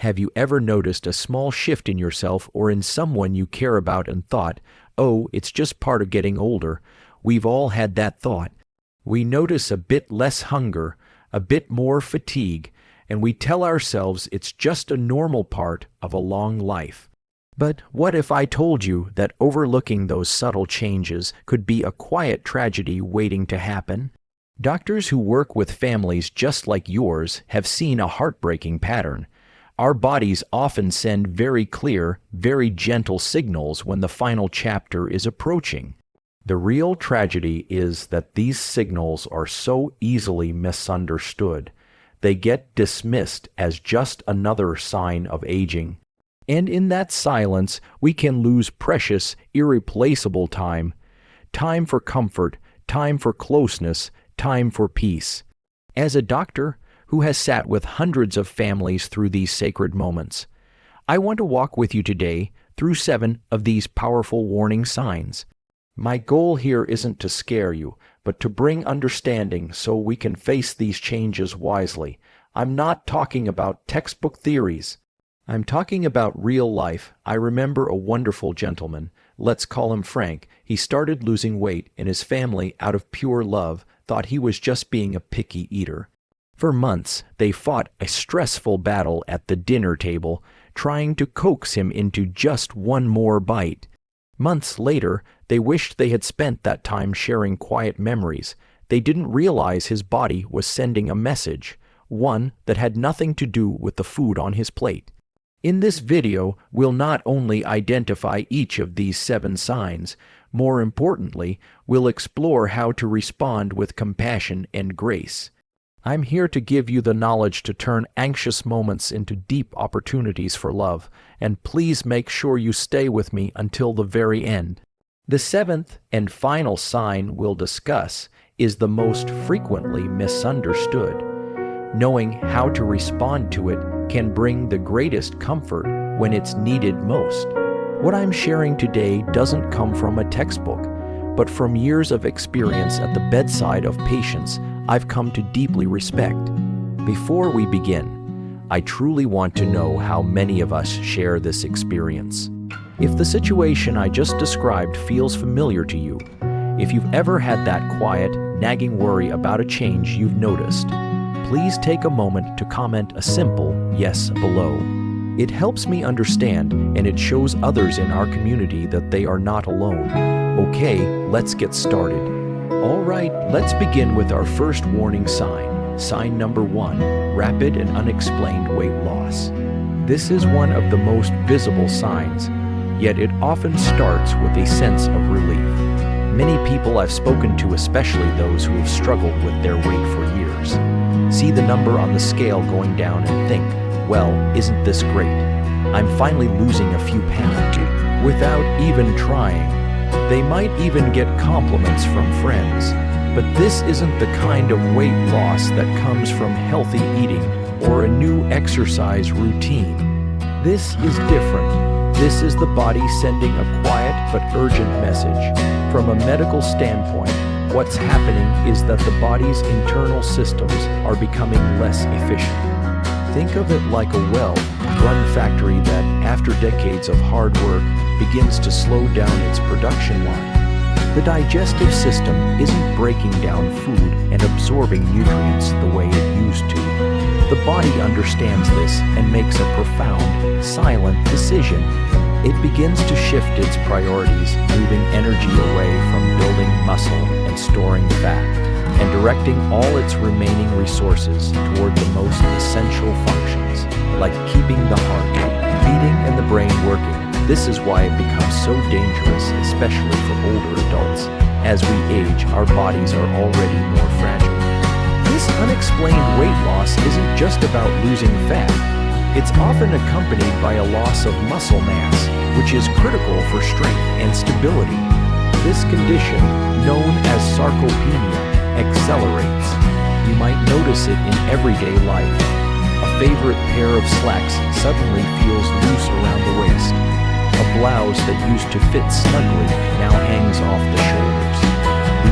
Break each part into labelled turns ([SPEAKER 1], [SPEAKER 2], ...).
[SPEAKER 1] Have you ever noticed a small shift in yourself or in someone you care about and thought, oh, it's just part of getting older? We've all had that thought. We notice a bit less hunger, a bit more fatigue, and we tell ourselves it's just a normal part of a long life. But what if I told you that overlooking those subtle changes could be a quiet tragedy waiting to happen? Doctors who work with families just like yours have seen a heartbreaking pattern. Our bodies often send very clear, very gentle signals when the final chapter is approaching. The real tragedy is that these signals are so easily misunderstood. They get dismissed as just another sign of aging. And in that silence, we can lose precious, irreplaceable time. Time for comfort, time for closeness, time for peace. As a doctor who has sat with hundreds of families through these sacred moments, I want to walk with you today through 7 of these powerful warning signs. My goal here isn't to scare you, but to bring understanding so we can face these changes wisely. I'm not talking about textbook theories. I'm talking about real life. I remember a wonderful gentleman. Let's call him Frank. He started losing weight, and his family, out of pure love, thought he was just being a picky eater. For months, they fought a stressful battle at the dinner table, trying to coax him into just one more bite. Months later, they wished they had spent that time sharing quiet memories. They didn't realize his body was sending a message, one that had nothing to do with the food on his plate. In this video, we'll not only identify each of these 7 signs, more importantly, we'll explore how to respond with compassion and grace. I'm here to give you the knowledge to turn anxious moments into deep opportunities for love, and please make sure you stay with me until the very end. The 7th and final sign we'll discuss is the most frequently misunderstood. Knowing how to respond to it can bring the greatest comfort when it's needed most. What I'm sharing today doesn't come from a textbook, but from years of experience at the bedside of patients I've come to deeply respect. Before we begin, I truly want to know how many of us share this experience. If the situation I just described feels familiar to you, if you've ever had that quiet, nagging worry about a change you've noticed, please take a moment to comment a simple yes below. It helps me understand, and it shows others in our community that they are not alone. Okay, let's get started. All right, let's begin with our first warning sign. Sign number 1, rapid and unexplained weight loss. This is one of the most visible signs, yet it often starts with a sense of relief. Many people I've spoken to, especially those who have struggled with their weight for years, see the number on the scale going down and think, well, isn't this great? I'm finally losing a few pounds without even trying. They might even get compliments from friends, but this isn't the kind of weight loss that comes from healthy eating or a new exercise routine. This is different. This is the body sending a quiet but urgent message. From a medical standpoint, what's happening is that the body's internal systems are becoming less efficient. Think of it like a well-run factory that, after decades of hard work, begins to slow down its production line. The digestive system isn't breaking down food and absorbing nutrients the way it used to. The body understands this and makes a profound, silent decision. It begins to shift its priorities, moving energy away from building muscle and storing fat, and directing all its remaining resources toward the most essential functions, like keeping the heart beating and the brain working. This is why it becomes so dangerous, especially for older adults. As we age, our bodies are already more fragile. This unexplained weight loss isn't just about losing fat. It's often accompanied by a loss of muscle mass, which is critical for strength and stability. This condition, known as sarcopenia, accelerates. You might notice it in everyday life. A favorite pair of slacks suddenly feels loose around the waist. A blouse that used to fit snugly now hangs off the shoulders.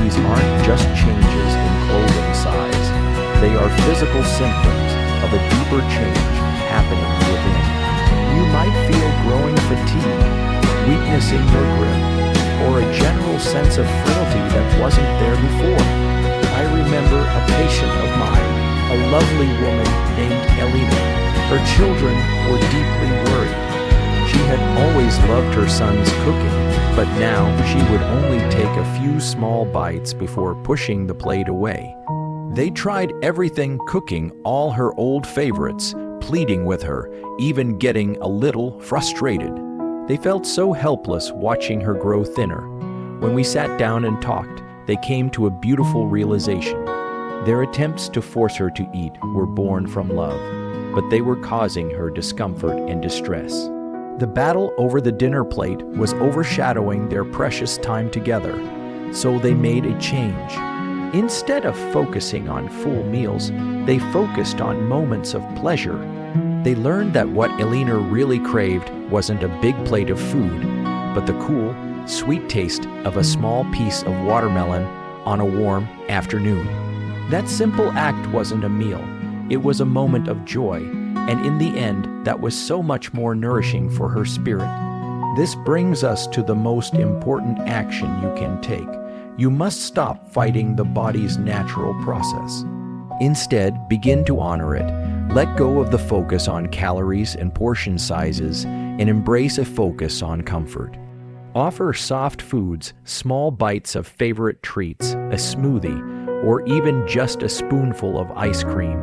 [SPEAKER 1] These aren't just changes in clothing size. They are physical symptoms of a deeper change happening within. fatigue, weakness in your grip, or a general sense of frailty that wasn't there before. I remember a patient of mine, a lovely woman named Elena. Her children were deeply worried. She had always loved her son's cooking, but now she would only take a few small bites before pushing the plate away. They tried everything cooking, all her old favorites, pleading with her, even getting a little frustrated. They felt so helpless watching her grow thinner. When we sat down and talked, they came to a beautiful realization. Their attempts to force her to eat were born from love, but they were causing her discomfort and distress. The battle over the dinner plate was overshadowing their precious time together, so they made a change. Instead of focusing on full meals, they focused on moments of pleasure. They learned that what Elena really craved wasn't a big plate of food, but the cool, sweet taste of a small piece of watermelon on a warm afternoon. That simple act wasn't a meal, it was a moment of joy, and in the end, that was so much more nourishing for her spirit. This brings us to the most important action you can take. You must stop fighting the body's natural process. Instead, begin to honor it. Let go of the focus on calories and portion sizes and embrace a focus on comfort. Offer soft foods, small bites of favorite treats, a smoothie, or even just a spoonful of ice cream.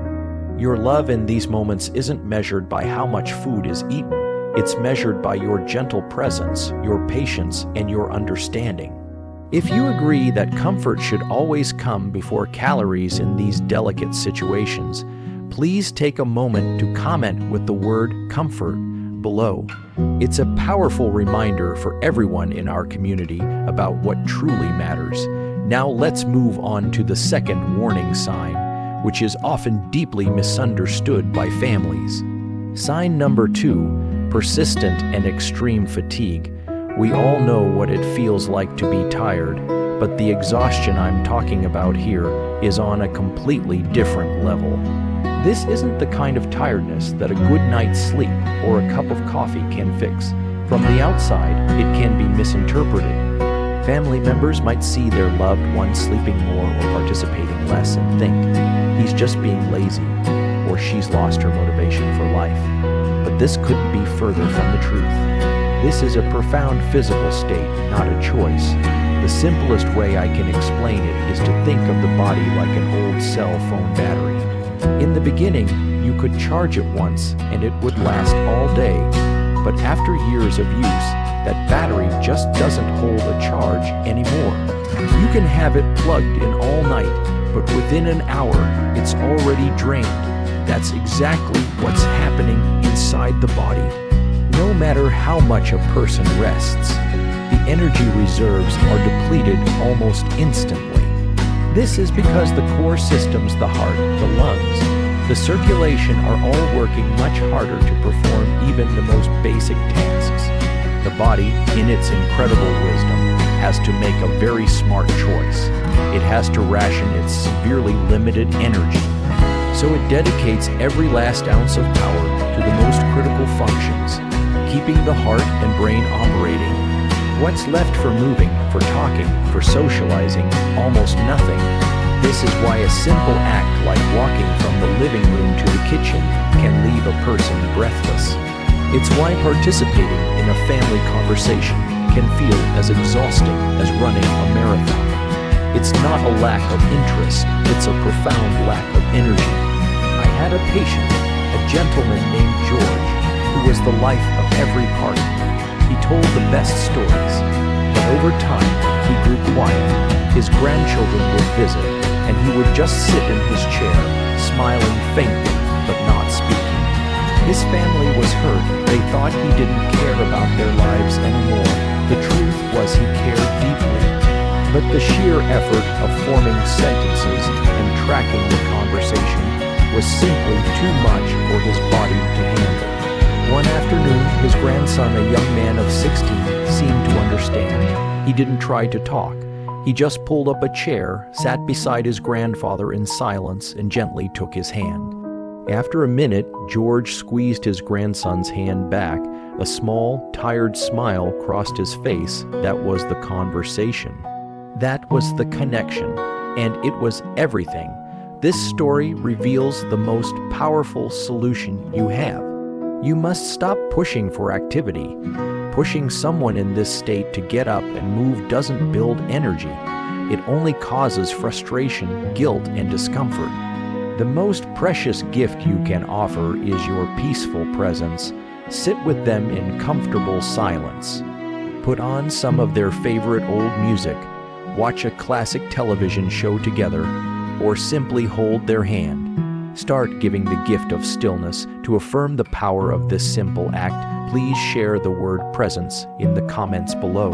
[SPEAKER 1] Your love in these moments isn't measured by how much food is eaten. It's measured by your gentle presence, your patience, and your understanding. If you agree that comfort should always come before calories in these delicate situations, please take a moment to comment with the word comfort below. It's a powerful reminder for everyone in our community about what truly matters. Now let's move on to the second warning sign, which is often deeply misunderstood by families. Sign number 2, persistent and extreme fatigue. We all know what it feels like to be tired, but the exhaustion I'm talking about here is on a completely different level. This isn't the kind of tiredness that a good night's sleep or a cup of coffee can fix. From the outside, it can be misinterpreted. Family members might see their loved one sleeping more or participating less and think, he's just being lazy, or she's lost her motivation for life. But this couldn't be further from the truth. This is a profound physical state, not a choice. The simplest way I can explain it is to think of the body like an old cell phone battery. In the beginning, you could charge it once and it would last all day. But after years of use, that battery just doesn't hold a charge anymore. You can have it plugged in all night, but within an hour, it's already drained. That's exactly what's happening inside the body. No matter how much a person rests, the energy reserves are depleted almost instantly. This is because the core systems, the heart, the lungs, the circulation are all working much harder to perform even the most basic tasks. The body, in its incredible wisdom, has to make a very smart choice. It has to ration its severely limited energy. So it dedicates every last ounce of power to the most critical functions, keeping the heart and brain operating. What's left for moving, for talking, for socializing? Almost nothing. This is why a simple act like walking from the living room to the kitchen can leave a person breathless. It's why participating in a family conversation can feel as exhausting as running a marathon. It's not a lack of interest, it's a profound lack of energy. I had a patient, a gentleman named George, who was the life of every party. He told the best stories, but over time, he grew quiet. His grandchildren would visit, and he would just sit in his chair, smiling faintly, but not speaking. His family was hurt. They thought he didn't care about their lives anymore. The truth was he cared deeply. But the sheer effort of forming sentences and tracking the conversation was simply too much for his body to handle. One afternoon, his grandson, a young man of 16, seemed to understand. He didn't try to talk. He just pulled up a chair, sat beside his grandfather in silence, and gently took his hand. After a minute, George squeezed his grandson's hand back. A small, tired smile crossed his face. That was the conversation. That was the connection. And it was everything. This story reveals the most powerful solution you have. You must stop pushing for activity. Pushing someone in this state to get up and move doesn't build energy. It only causes frustration, guilt, and discomfort. The most precious gift you can offer is your peaceful presence. Sit with them in comfortable silence. Put on some of their favorite old music. Watch a classic television show together, or simply hold their hand. Start giving the gift of stillness. To affirm the power of this simple act, please share the word presence in the comments below.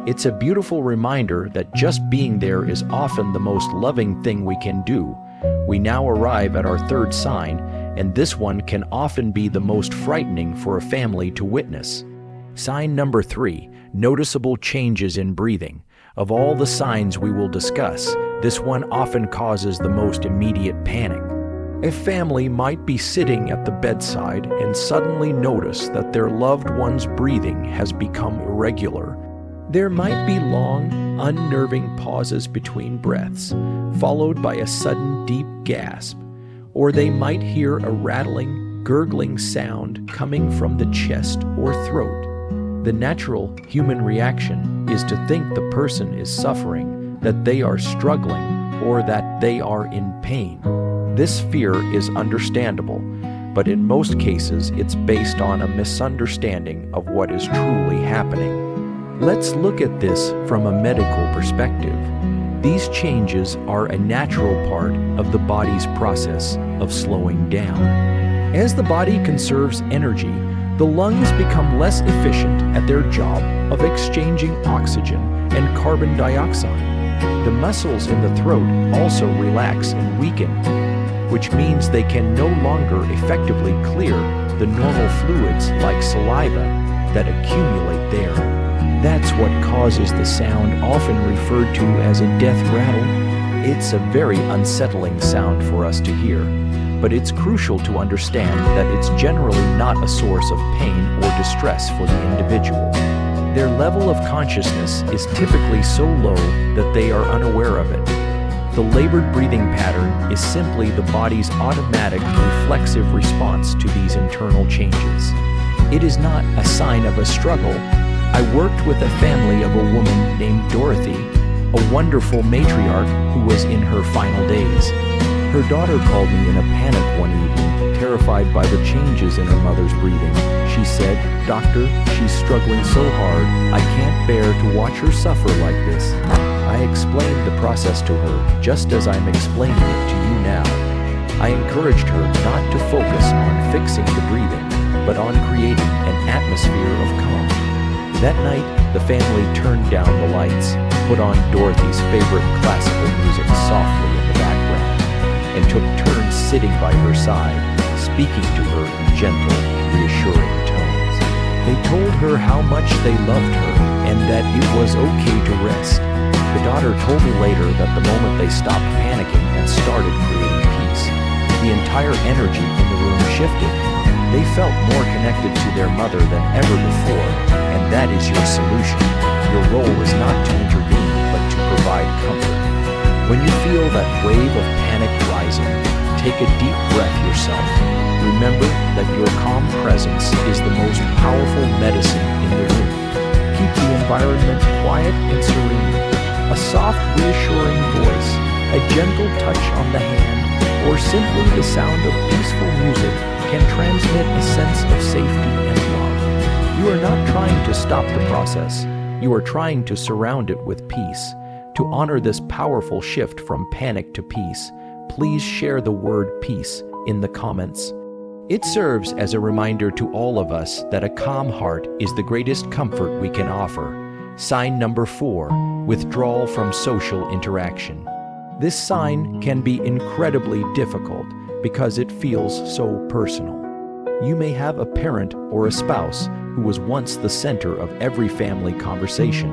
[SPEAKER 1] It's a beautiful reminder that just being there is often the most loving thing we can do. We now arrive at our third sign, and this one can often be the most frightening for a family to witness. Sign number 3, noticeable changes in breathing. Of all the signs we will discuss, this one often causes the most immediate panic. A family might be sitting at the bedside and suddenly notice that their loved one's breathing has become irregular. There might be long, unnerving pauses between breaths, followed by a sudden deep gasp, or they might hear a rattling, gurgling sound coming from the chest or throat. The natural human reaction is to think the person is suffering, that they are struggling, or that they are in pain. This fear is understandable, but in most cases it's based on a misunderstanding of what is truly happening. Let's look at this from a medical perspective. These changes are a natural part of the body's process of slowing down. As the body conserves energy, the lungs become less efficient at their job of exchanging oxygen and carbon dioxide. The muscles in the throat also relax and weaken, which means they can no longer effectively clear the normal fluids like saliva that accumulate there. That's what causes the sound often referred to as a death rattle. It's a very unsettling sound for us to hear, but it's crucial to understand that it's generally not a source of pain or distress for the individual. Their level of consciousness is typically so low that they are unaware of it. The labored breathing pattern is simply the body's automatic reflexive response to these internal changes. It is not a sign of a struggle. I worked with a family of a woman named Dorothy, a wonderful matriarch who was in her final days. Her daughter called me in a panic one evening, terrified by the changes in her mother's breathing. She said, "Doctor, she's struggling so hard, I can't bear to watch her suffer like this." I explained the process to her, just as I'm explaining it to you now. I encouraged her not to focus on fixing the breathing, but on creating an atmosphere of calm. That night, the family turned down the lights, put on Dorothy's favorite classical music softly in the background, and took turns sitting by her side, speaking to her in gentle, reassuring tones. They told her how much they loved her and that it was okay to rest. The daughter told me later that the moment they stopped panicking and started creating peace, the entire energy in the room shifted. They felt more connected to their mother than ever before, and that is your solution. Your role is not to intervene, but to provide comfort. When you feel that wave of panic rising, take a deep breath yourself. Remember that your calm presence is the most powerful medicine in the room. Keep the environment quiet and serene. A soft, reassuring voice, a gentle touch on the hand, or simply the sound of peaceful music can transmit a sense of safety and love. You are not trying to stop the process. You are trying to surround it with peace. To honor this powerful shift from panic to peace, please share the word peace in the comments. It serves as a reminder to all of us that a calm heart is the greatest comfort we can offer. Sign number 4, withdrawal from social interaction. This sign can be incredibly difficult because it feels so personal. You may have a parent or a spouse who was once the center of every family conversation,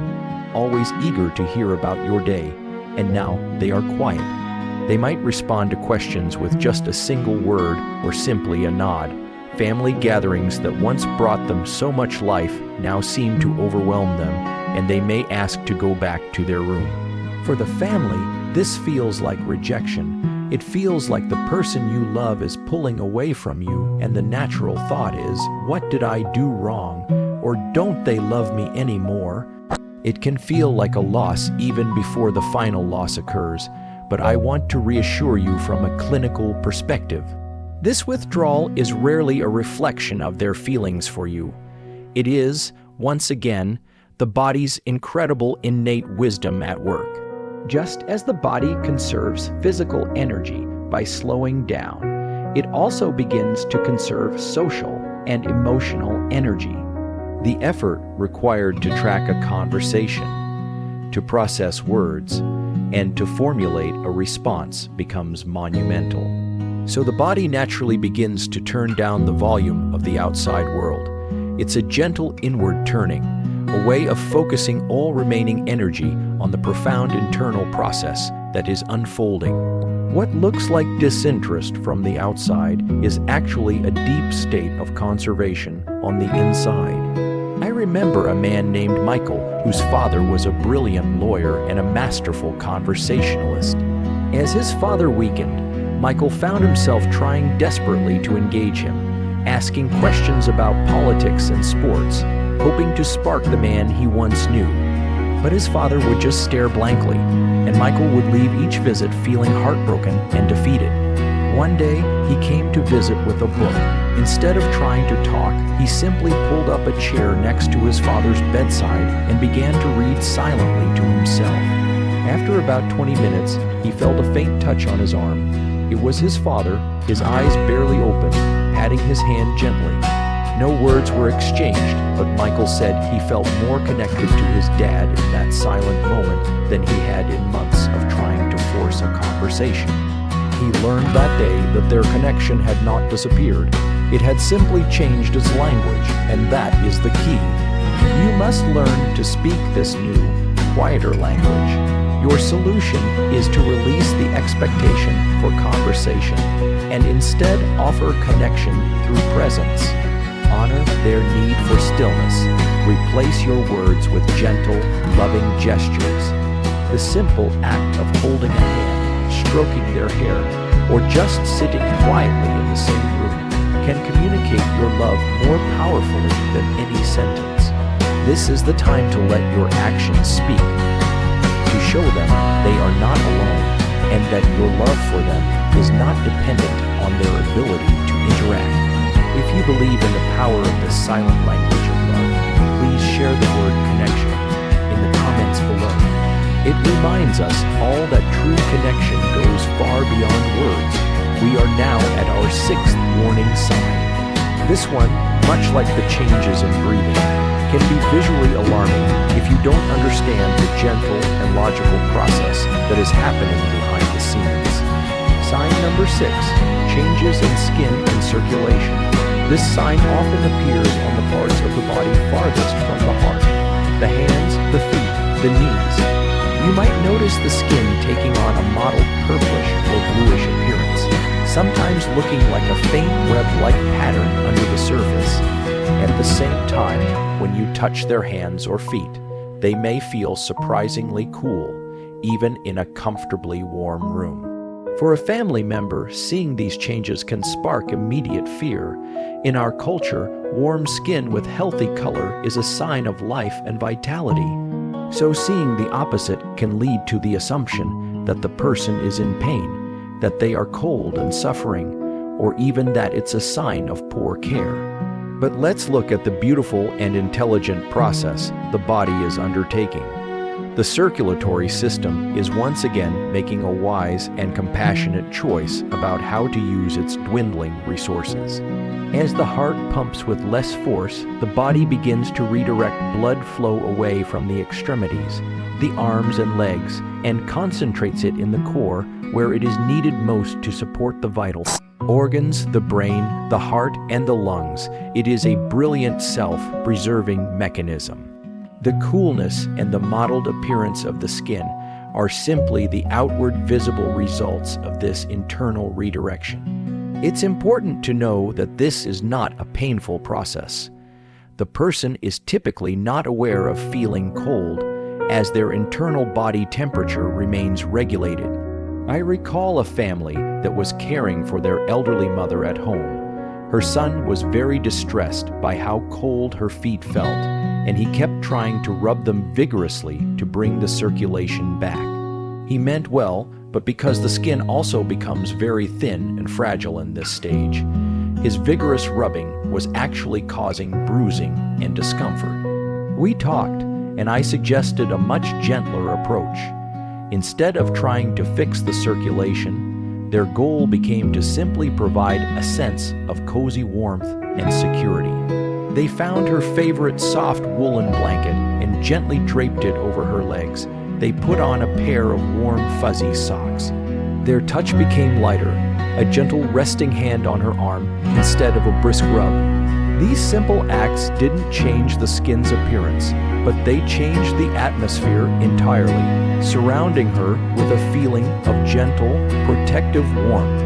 [SPEAKER 1] always eager to hear about your day, and now they are quiet. They might respond to questions with just a single word or simply a nod. Family gatherings that once brought them so much life now seem to overwhelm them, and they may ask to go back to their room. For the family, this feels like rejection. It feels like the person you love is pulling away from you, and the natural thought is, what did I do wrong? Or don't they love me anymore? It can feel like a loss even before the final loss occurs, but I want to reassure you from a clinical perspective. This withdrawal is rarely a reflection of their feelings for you. It is, once again, the body's incredible innate wisdom at work. Just as the body conserves physical energy by slowing down, it also begins to conserve social and emotional energy. The effort required to track a conversation, to process words, and to formulate a response becomes monumental. So the body naturally begins to turn down the volume of the outside world. It's a gentle inward turning, a way of focusing all remaining energy on the profound internal process that is unfolding. What looks like disinterest from the outside is actually a deep state of conservation on the inside. I remember a man named Michael, whose father was a brilliant lawyer and a masterful conversationalist. As his father weakened, Michael found himself trying desperately to engage him, asking questions about politics and sports, hoping to spark the man he once knew. But his father would just stare blankly, and Michael would leave each visit feeling heartbroken and defeated. One day, he came to visit with a book. Instead of trying to talk, he simply pulled up a chair next to his father's bedside and began to read silently to himself. After about 20 minutes, he felt a faint touch on his arm. It was his father, his eyes barely open, patting his hand gently. No words were exchanged, but Michael said he felt more connected to his dad in that silent moment than he had in months of trying to force a conversation. He learned that day that their connection had not disappeared. It had simply changed its language, and that is the key. You must learn to speak this new, quieter language. Your solution is to release the expectation for conversation and instead offer connection through presence. Honor their need for stillness. Replace your words with gentle, loving gestures. The simple act of holding a hand, stroking their hair, or just sitting quietly in the same room can communicate your love more powerfully than any sentence. This is the time to let your actions speak, to show them they are not alone, and that your love for them is not dependent on their ability to interact. If you believe in the power of the silent language of love, please share the word connection in the comments below. It reminds us all that true connection goes far beyond words. We are now at our 6th warning sign. This one, much like the changes in breathing, can be visually alarming if you don't understand the gentle and logical process that is happening behind the scenes. Sign number 6, changes in skin and circulation. This sign often appears on the parts of the body farthest from the heart, the hands, the feet, the knees. You might notice the skin taking on a mottled purplish or bluish appearance, sometimes looking like a faint web-like pattern under the surface. At the same time, when you touch their hands or feet, they may feel surprisingly cool, even in a comfortably warm room. For a family member, seeing these changes can spark immediate fear. In our culture, warm skin with healthy color is a sign of life and vitality. So seeing the opposite can lead to the assumption that the person is in pain, that they are cold and suffering, or even that it's a sign of poor care. But let's look at the beautiful and intelligent process the body is undertaking. The circulatory system is once again making a wise and compassionate choice about how to use its dwindling resources. As the heart pumps with less force, the body begins to redirect blood flow away from the extremities, the arms and legs, and concentrates it in the core where it is needed most to support the vital organs, the brain, the heart, and the lungs. It is a brilliant self-preserving mechanism. The coolness and the mottled appearance of the skin are simply the outward visible results of this internal redirection. It's important to know that this is not a painful process. The person is typically not aware of feeling cold, as their internal body temperature remains regulated. I recall a family that was caring for their elderly mother at home. Her son was very distressed by how cold her feet felt, and he kept trying to rub them vigorously to bring the circulation back. He meant well, but because the skin also becomes very thin and fragile in this stage, his vigorous rubbing was actually causing bruising and discomfort. We talked, and I suggested a much gentler approach. Instead of trying to fix the circulation, their goal became to simply provide a sense of cozy warmth and security. They found her favorite soft woolen blanket and gently draped it over her legs. They put on a pair of warm, fuzzy socks. Their touch became lighter, a gentle resting hand on her arm instead of a brisk rub. These simple acts didn't change the skin's appearance, but they changed the atmosphere entirely, surrounding her with a feeling of gentle, protective warmth.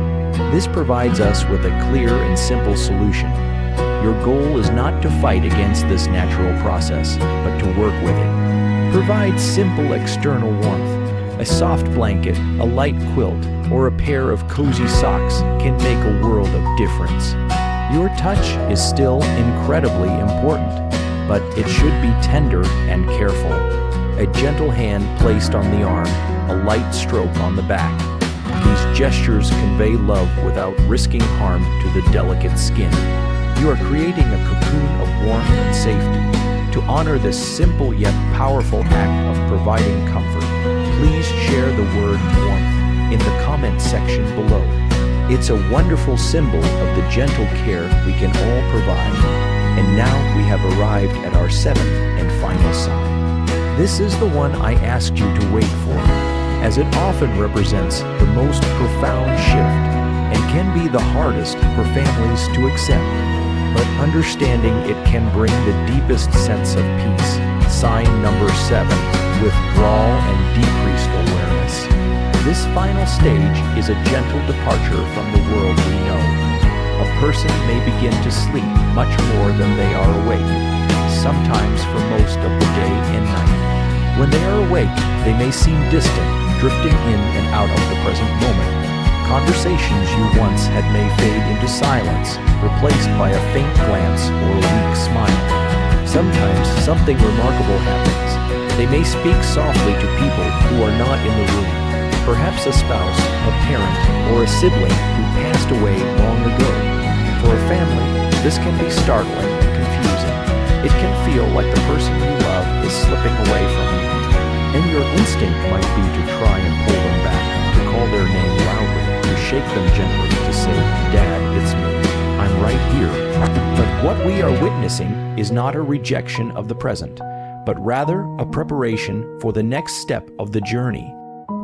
[SPEAKER 1] This provides us with a clear and simple solution. Your goal is not to fight against this natural process, but to work with it. Provide simple external warmth. A soft blanket, a light quilt, or a pair of cozy socks can make a world of difference. Your touch is still incredibly important, but it should be tender and careful. A gentle hand placed on the arm, a light stroke on the back. These gestures convey love without risking harm to the delicate skin. You are creating a cocoon of warmth and safety. To honor this simple yet powerful act of providing comfort, please share the word warmth in the comment section below. It's a wonderful symbol of the gentle care we can all provide. And now we have arrived at our seventh and final sign. This is the one I asked you to wait for, as it often represents the most profound shift and can be the hardest for families to accept. But understanding it can bring the deepest sense of peace. Sign number 7, withdrawal and decreased awareness. This final stage is a gentle departure from the world we know. A person may begin to sleep much more than they are awake, sometimes for most of the day and night. When they are awake, they may seem distant, drifting in and out of the present moment. Conversations you once had may fade into silence, replaced by a faint glance or a weak smile. Sometimes something remarkable happens. They may speak softly to people who are not in the room, perhaps a spouse, a parent, or a sibling who passed away long ago. For a family, this can be startling and confusing. It can feel like the person you love is slipping away from you, and your instinct might be to try and pull them back, to call their name loudly, to shake them gently, to say, "Dad, it's me. I'm right here." But what we are witnessing is not a rejection of the present, but rather a preparation for the next step of the journey.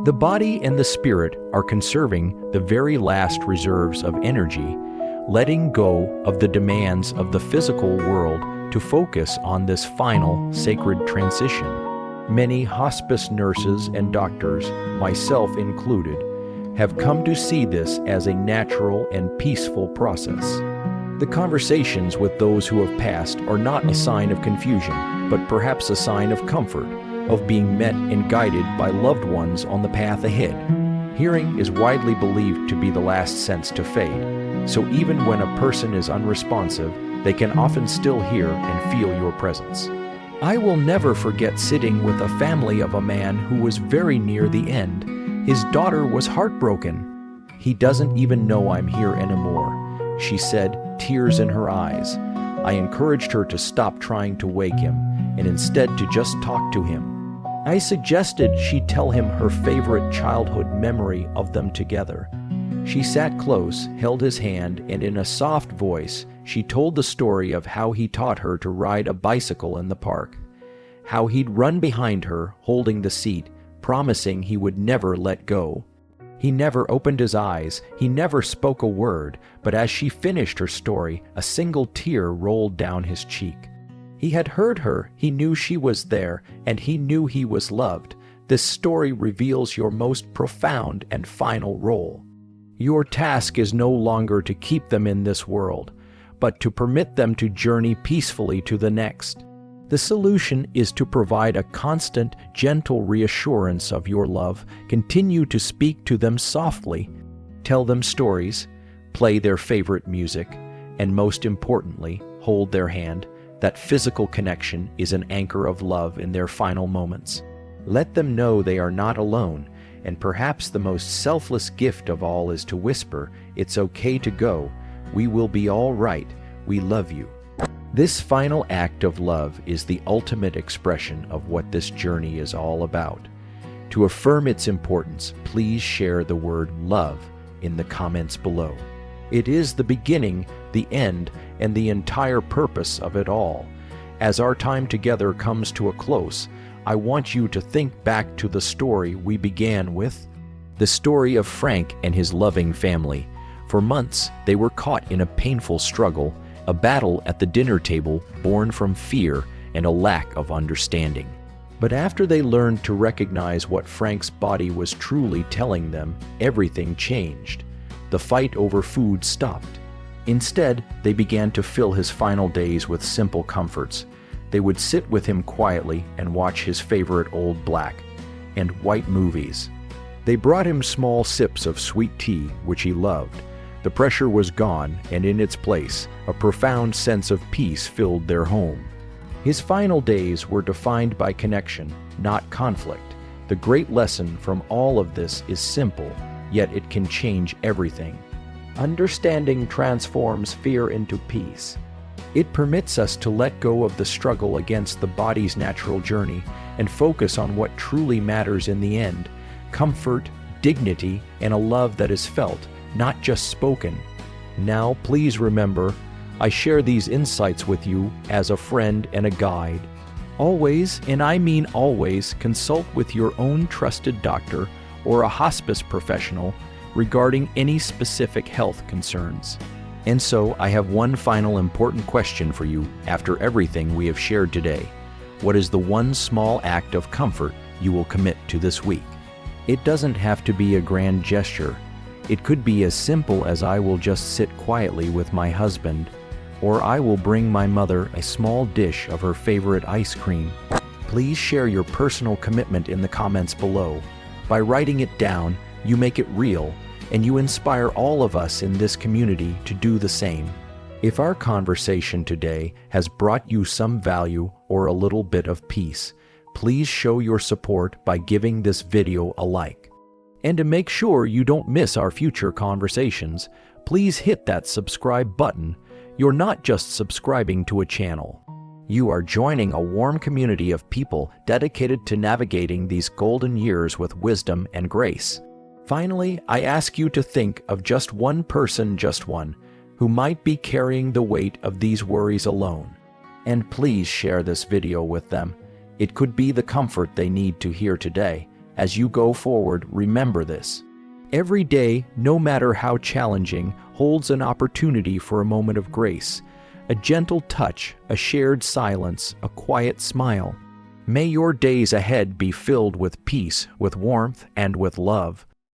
[SPEAKER 1] The body and the spirit are conserving the very last reserves of energy, letting go of the demands of the physical world to focus on this final sacred transition. Many hospice nurses and doctors, myself included, have come to see this as a natural and peaceful process. The conversations with those who have passed are not a sign of confusion, but perhaps a sign of comfort, of being met and guided by loved ones on the path ahead. Hearing is widely believed to be the last sense to fade, so even when a person is unresponsive, they can often still hear and feel your presence. I will never forget sitting with a family of a man who was very near the end. His daughter was heartbroken. "He doesn't even know I'm here anymore," she said, tears in her eyes. I encouraged her to stop trying to wake him, and instead to just talk to him. I suggested she tell him her favorite childhood memory of them together. She sat close, held his hand, and in a soft voice, she told the story of how he taught her to ride a bicycle in the park, how he'd run behind her, holding the seat, promising he would never let go. He never opened his eyes, he never spoke a word, but as she finished her story, a single tear rolled down his cheek. He had heard her, he knew she was there, and he knew he was loved. This story reveals your most profound and final role. Your task is no longer to keep them in this world, but to permit them to journey peacefully to the next. The solution is to provide a constant, gentle reassurance of your love. Continue to speak to them softly, tell them stories, play their favorite music, and most importantly, hold their hand. That physical connection is an anchor of love in their final moments. Let them know they are not alone, and perhaps the most selfless gift of all is to whisper, "It's okay to go. We will be all right. We love you." This final act of love is the ultimate expression of what this journey is all about. To affirm its importance, please share the word love in the comments below. It is the beginning, the end, and the entire purpose of it all. As our time together comes to a close, I want you to think back to the story we began with, the story of Frank and his loving family. For months, they were caught in a painful struggle, a battle at the dinner table born from fear and a lack of understanding. But after they learned to recognize what Frank's body was truly telling them, everything changed. The fight over food stopped. Instead, they began to fill his final days with simple comforts. They would sit with him quietly and watch his favorite old black and white movies. They brought him small sips of sweet tea, which he loved. The pressure was gone, and in its place, a profound sense of peace filled their home. His final days were defined by connection, not conflict. The great lesson from all of this is simple, yet it can change everything. Understanding transforms fear into peace. It permits us to let go of the struggle against the body's natural journey and focus on what truly matters in the end: comfort, dignity, and a love that is felt, not just spoken. Now, please remember, I share these insights with you as a friend and a guide. Always, and I mean always, consult with your own trusted doctor or a hospice professional regarding any specific health concerns. And so, I have one final important question for you after everything we have shared today. What is the one small act of comfort you will commit to this week? It doesn't have to be a grand gesture. It could be as simple as I will just sit quietly with my husband, or I will bring my mother a small dish of her favorite ice cream. Please share your personal commitment in the comments below. By writing it down, you make it real, and you inspire all of us in this community to do the same. If our conversation today has brought you some value or a little bit of peace, please show your support by giving this video a like. And to make sure you don't miss our future conversations, please hit that subscribe button. You're not just subscribing to a channel. You are joining a warm community of people dedicated to navigating these golden years with wisdom and grace. Finally, I ask you to think of just one person, just one, who might be carrying the weight of these worries alone. And please share this video with them. It could be the comfort they need to hear today. As you go forward, remember this. Every day, no matter how challenging, holds an opportunity for a moment of grace, a gentle touch, a shared silence, a quiet smile. May your days ahead be filled with peace, with warmth, and with love.